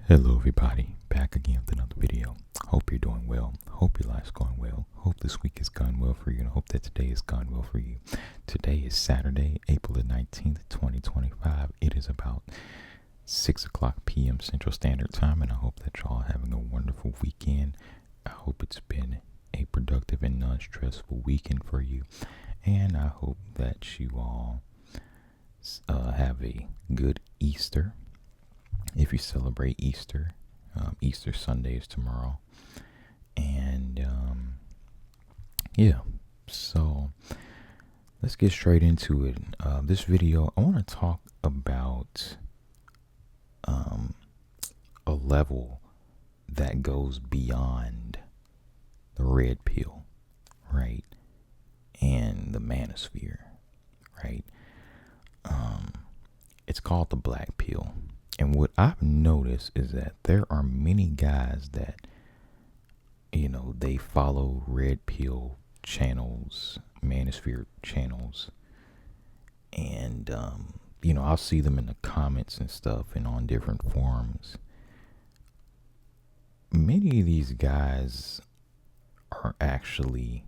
Hello everybody, back again with another video. Hope you're doing well. Hope your life's going well. Hope this week has gone well for you, and hope that today has gone well for you. Today is Saturday, April the 19th, 2025. It is about 6 o'clock p.m. Central Standard Time, and I hope that y'all are having a wonderful weekend. I hope it's been a productive and non-stressful weekend for you, and I hope that you all have a good Easter. If you celebrate Easter, Easter Sunday is tomorrow. And so let's get straight into it. This video, I want to talk about a level that goes beyond the red pill, right? And the manosphere, right? It's called the black pill. And what I've noticed is that there are many guys that, they follow red pill channels, manosphere channels. And, I'll see them in the comments and stuff and on different forums. Many of these guys are actually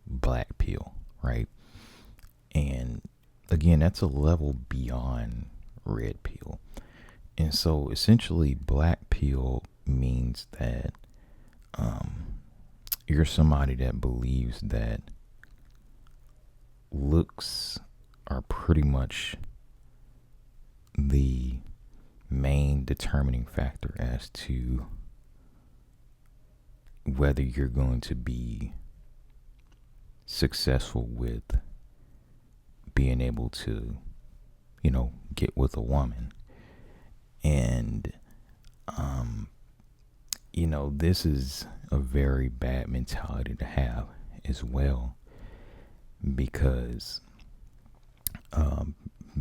black pill, right? And again, that's a level beyond red pill. And so essentially black pill means that you're somebody that believes that looks are pretty much the main determining factor as to whether you're going to be successful with being able to, get with a woman. And, this is a very bad mentality to have as well, because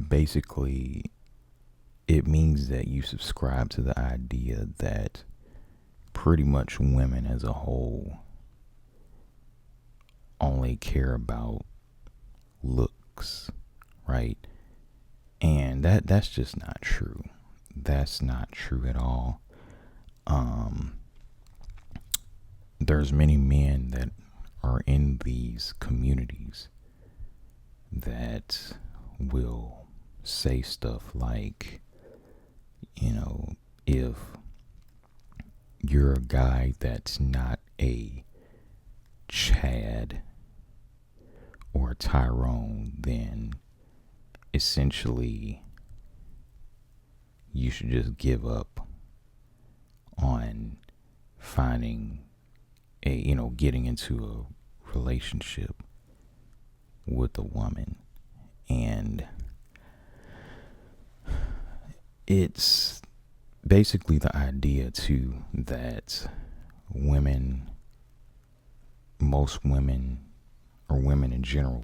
basically it means that you subscribe to the idea that pretty much women as a whole only care about looks, right? And that's just not true. That's not true at all. There's many men that are in these communities that will say stuff like, if you're a guy that's not a Chad or a Tyrone, then essentially you should just give up on finding getting into a relationship with a woman. And it's basically the idea too that most women or women in general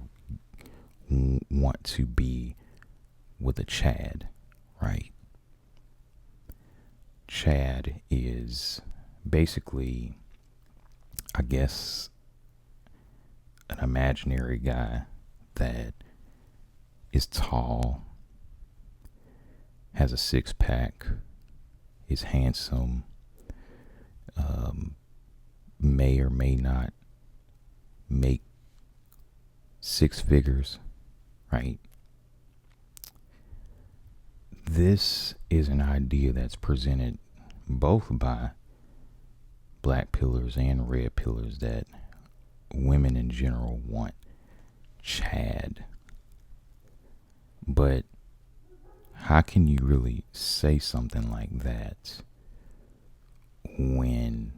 want to be with a Chad, right? Chad is basically, I guess, an imaginary guy that is tall, has a six-pack, is handsome, may or may not make six figures, right? This is an idea that's presented both by black pillars and red pillars, that women in general want Chad. But how can you really say something like that when,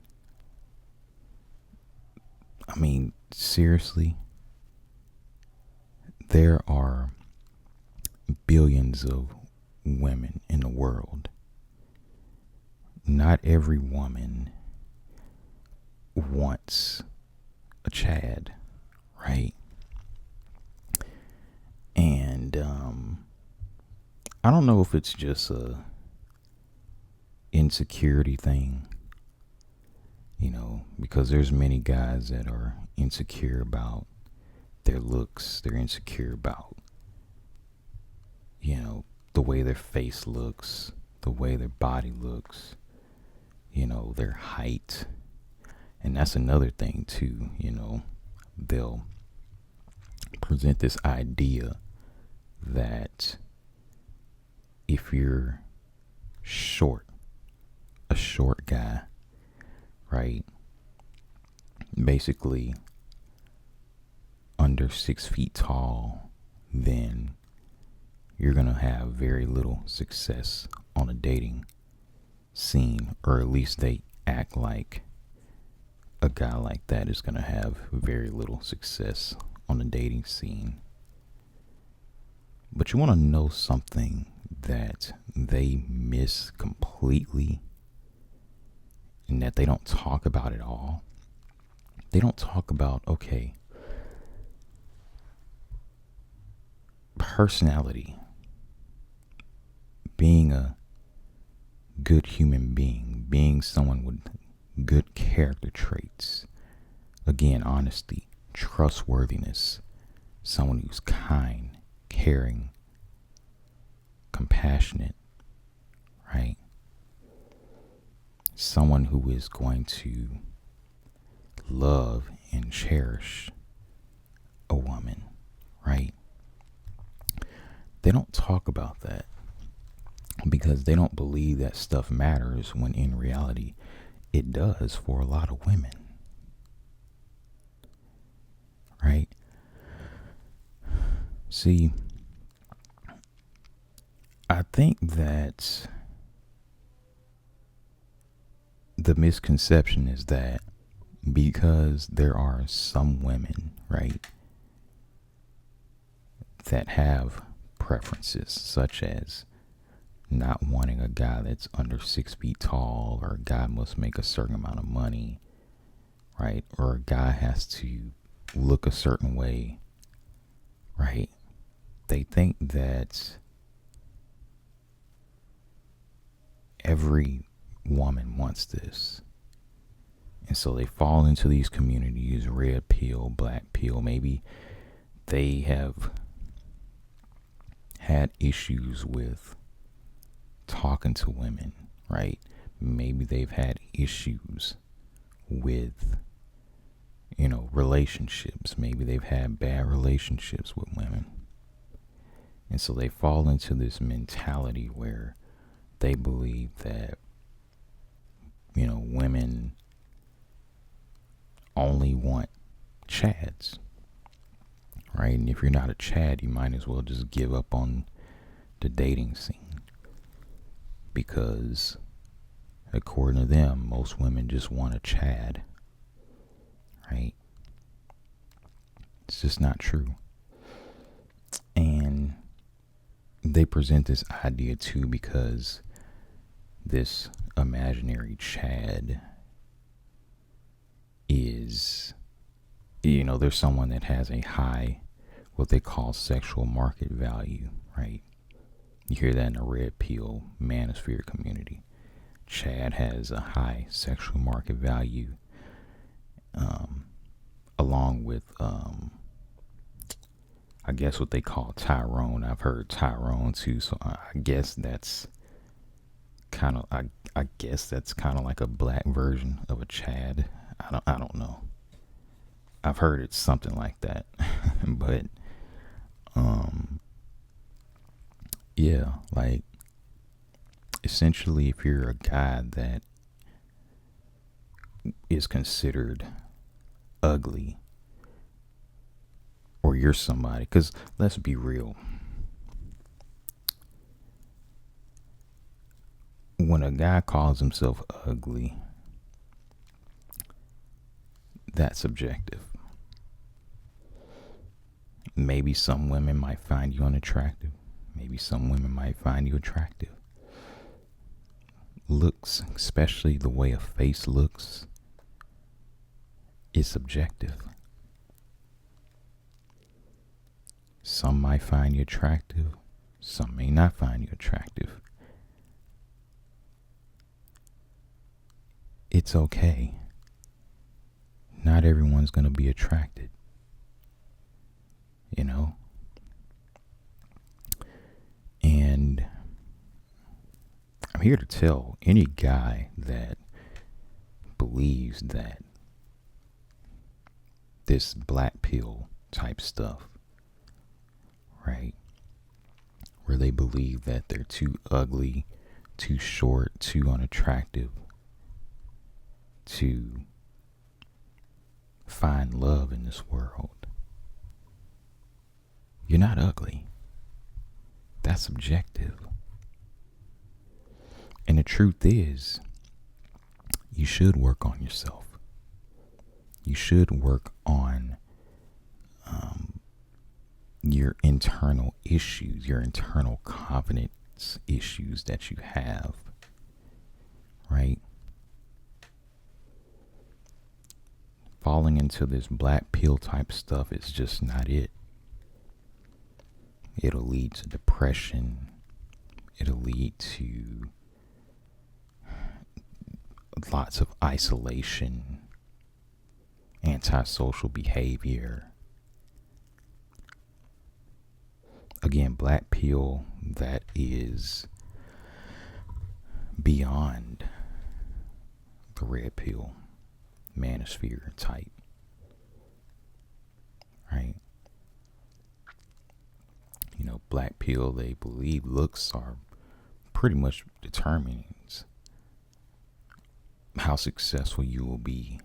seriously, there are billions of women in the world. Not every woman wants a Chad, right? And I don't know if it's just a insecurity thing, because there's many guys that are insecure about their looks. They're insecure about, the way their face looks, the way their body looks, their height. And that's another thing too, they'll present this idea that if you're short, a short guy, right? Basically under 6 feet tall, then you're going to have very little success on a dating scene, or at least they act like a guy like that is going to have very little success on the dating scene. But you want to know something that they miss completely and that they don't talk about at all? They don't talk about, okay, personality, being a good human being someone with good character traits. Again, honesty, trustworthiness, someone who's kind, caring, compassionate, right? Someone who is going to love and cherish a woman, right? They don't talk about that because they don't believe that stuff matters, when in reality it does for a lot of women, right? See, I think that the misconception is that because there are some women, right, that have preferences such as not wanting a guy that's under 6 feet tall, or a guy must make a certain amount of money, right? Or a guy has to look a certain way, right? They think that every woman wants this. And so they fall into these communities, red pill, black pill. Maybe they have had issues with talking to women, right? Maybe they've had issues with, relationships. Maybe they've had bad relationships with women. And so they fall into this mentality where they believe that, women only want chads, right? And if you're not a chad, you might as well just give up on the dating scene, because according to them, most women just want a chad, right? It's just not true. And they present this idea too because this imaginary chad is, there's someone that has a high, what they call sexual market value, right? You hear that in the red pill manosphere community. Chad has a high sexual market value, along with, I guess what they call Tyrone. I've heard Tyrone too, so I guess that's kind of, I guess that's kind of like a black version of a Chad. I don't know. I've heard it's something like that, but yeah, like essentially, if you're a guy that is considered ugly, or you're somebody, because let's be real, when a guy calls himself ugly, that's subjective. Maybe some women might find you unattractive. Maybe some women might find you attractive. Looks, especially the way a face looks, is subjective. Some might find you attractive. Some may not find you attractive. It's okay. Not everyone's going to be attracted. And here to tell any guy that believes that this black pill type stuff, right, where they believe that they're too ugly, too short, too unattractive to find love in this world. You're not ugly. That's subjective. And the truth is, you should work on yourself. You should work on your internal issues, your internal confidence issues that you have, right? Falling into this black pill type stuff is just not it. It'll lead to depression. It'll lead to lots of isolation, antisocial behavior. Again, black pill that is beyond the red pill, manosphere type, right? You know, black pill, they believe looks are pretty much determines how successful you will be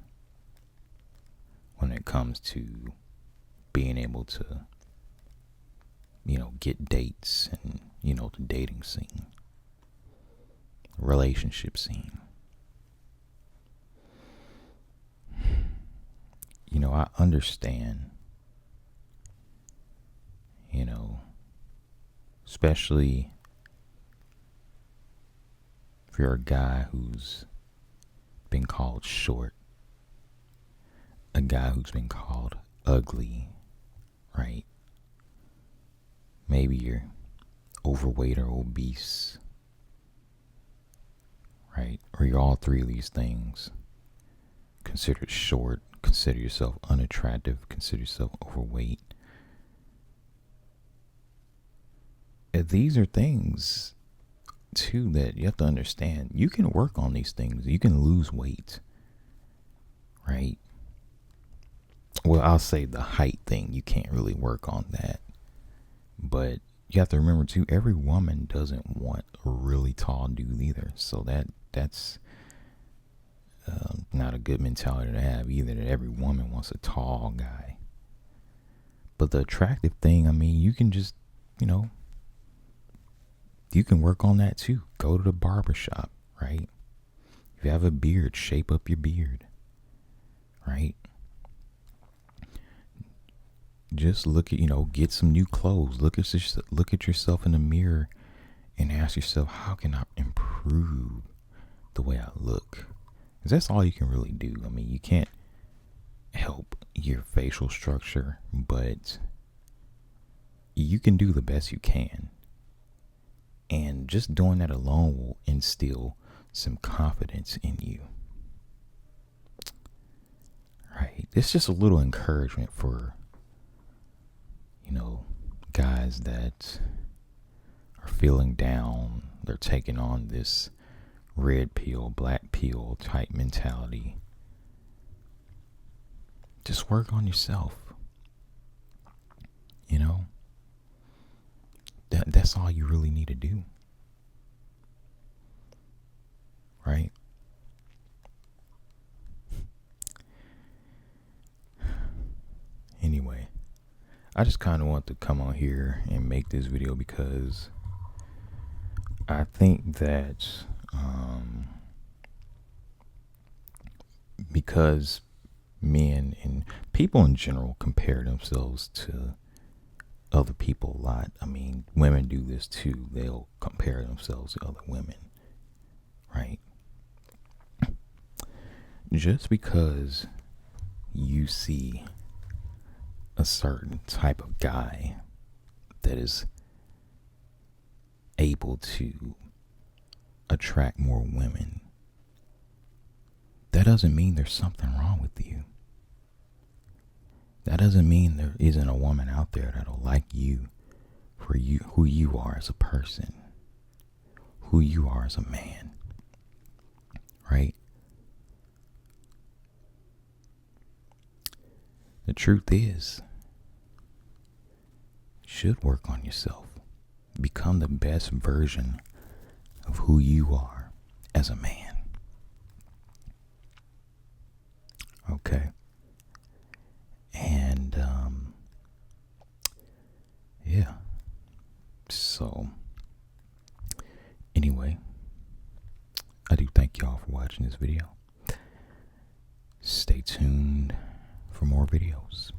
when it comes to being able to, you know, get dates and, you know, the dating scene, relationship scene. You know, I understand, you know, especially if you're a guy who's been called short, a guy who's been called ugly, right? Maybe you're overweight or obese, right? Or you're all three of these things. Considered short, consider yourself unattractive, consider yourself overweight. These are things, too, that you have to understand. You can work on these things. You can lose weight, right? Well, I'll say the height thing, you can't really work on that. But you have to remember, too, every woman doesn't want a really tall dude either. So that's not a good mentality to have either, that every woman wants a tall guy. But the attractive thing, I mean, you can just, you know, you can work on that too. Go to the barbershop, right? If you have a beard, shape up your beard, right? Just look at, you know, get some new clothes. Look at yourself in the mirror and ask yourself, how can I improve the way I look? Because that's all you can really do. I mean, you can't help your facial structure, but you can do the best you can. And just doing that alone will instill some confidence in you. Right? It's just a little encouragement for, you know, guys that are feeling down. They're taking on this red pill, black pill type mentality. Just work on yourself. You know? That's all you really need to do. Right? Anyway, I just kind of want to come on here and make this video because I think that because men and people in general compare themselves to other people a lot. I mean, women do this too. They'll compare themselves to other women, right? Just because you see a certain type of guy that is able to attract more women, that doesn't mean there's something wrong with you. That doesn't mean there isn't a woman out there that'll like you for you, who you are as a person, who you are as a man, right? The truth is, you should work on yourself. Become the best version of who you are as a man. Okay? And, yeah. So, anyway, I do thank y'all for watching this video. Stay tuned for more videos.